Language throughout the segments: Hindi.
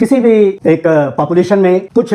किसी भी एक पॉपुलेशन में कुछ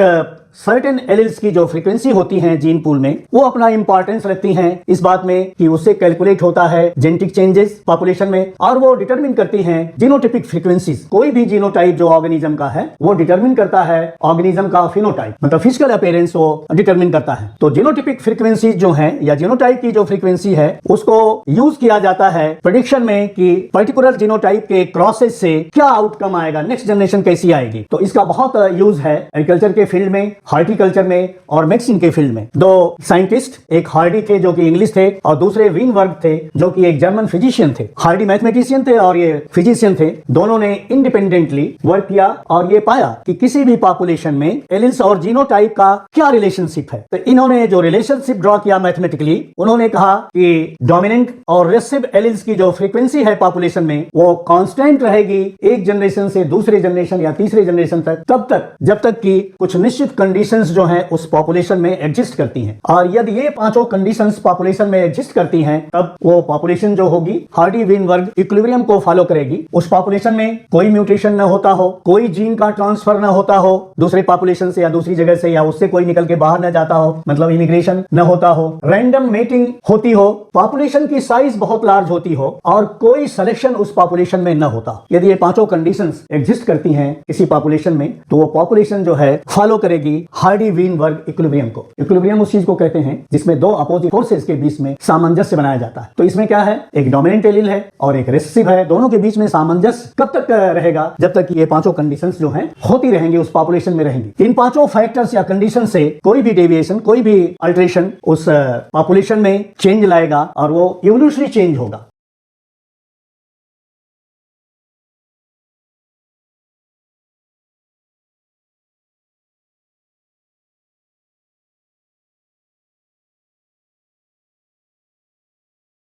सर्टेन एलिल्स की जो फ्रीक्वेंसी होती हैं जीन पूल में, वो अपना इंपॉर्टेंस रखती हैं इस बात में कि उससे कैलकुलेट होता है जेनेटिक चेंजेस पॉपुलेशन में, और वो डिटरमिन करती हैं जीनोटाइपिक फ्रीक्वेंसीज। कोई भी जीनोटाइप जो ऑर्गेनिज्म का है वो डिटरमिन करता है ऑर्गेनिज्म का फिनोटाइप, मतलब फिजिकल अपीयरेंस वो डिटरमिन करता है। तो जीनोटाइपिक फ्रीक्वेंसीज जो है या जीनोटाइप की जो फ्रीक्वेंसी है उसको यूज किया जाता है प्रेडिक्शन में कि पर्टिकुलर जीनोटाइप के क्रॉसेस से क्या आउटकम आएगा, नेक्स्ट जनरेशन कैसी आएगी। तो इसका बहुत यूज है एग्रीकल्चर के फील्ड में, हॉर्टिकल्चर में और मेडिसिन के फील्ड में। दो साइंटिस्ट, एक हार्डी थे जो कि इंग्लिश थे और दूसरे वीनवर्ग थे जो कि एक जर्मन फिजिशियन थे। हार्डी मैथमेटिशियन थे और ये फिजिशियन थे। दोनों ने इंडिपेंडेंटली वर्क किया और ये पाया कि किसी भी पॉपुलेशन में एलिल्स और जीनोटाइप का क्या रिलेशनशिप है। तो इन्होंने जो रिलेशनशिप ड्रॉ किया मैथमेटिकली, उन्होंने कहा कि डोमिनेंट और रिसेसिव एलिल्स की जो फ्रीक्वेंसी है पॉपुलेशन में वो कांस्टेंट रहेगी एक जनरेशन से दूसरे जनरेशन या तीसरे जनरेशन तक, तब तक जब तक कि कुछ निश्चित कंडीशंस जो हैं उस पॉपुलेशन में एग्जिस्ट करती हैं। और यदि ये पांचों कंडीशंस पॉपुलेशन में एग्जिस्ट करती हैं तब वो पॉपुलेशन जो होगी हार्डी वीनबर्ग इक्विलिब्रियम को फॉलो करेगी। उस पॉपुलेशन में कोई म्यूटेशन न होता हो, कोई जीन का ट्रांसफर न होता हो दूसरे पॉपुलेशन से या दूसरी जगह से, या उससे कोई निकल के बाहर न जाता हो, मतलब इमिग्रेशन न होता हो, रैंडम मेटिंग होती हो, पॉपुलेशन की साइज बहुत लार्ज होती हो और कोई सिलेक्शन उस पॉपुलेशन में न होता। यदि ये पांचों कंडीशंस एग्जिस्ट करती हैं किसी पॉपुलेशन में तो वो पॉपुलेशन जो है फॉलो करेगी हार्डी वीनबर्ग इक्विलिब्रियम को। इक्विलिब्रियम उस चीज को कहते हैं जिसमें दो अपोजिट फोर्सेस के बीच में सामंजस्य बनाया जाता है। तो इसमें क्या है, एक डोमिनेंट एलील है और एक रिसेसिव है। दोनों के बीच में सामंजस्य कब तक रहेगा, जब तक ये पांचों कंडीशंस जो हैं होती रहेंगी, उस पॉपुलेशन में रहेंगी। इन पांचों फैक्टर्स या कंडीशन से कोई भी डेविएशन, कोई भी अल्टरेशन उस पॉपुलेशन में चेंज लाएगा और वो इवोल्यूशनरी चेंज होगा।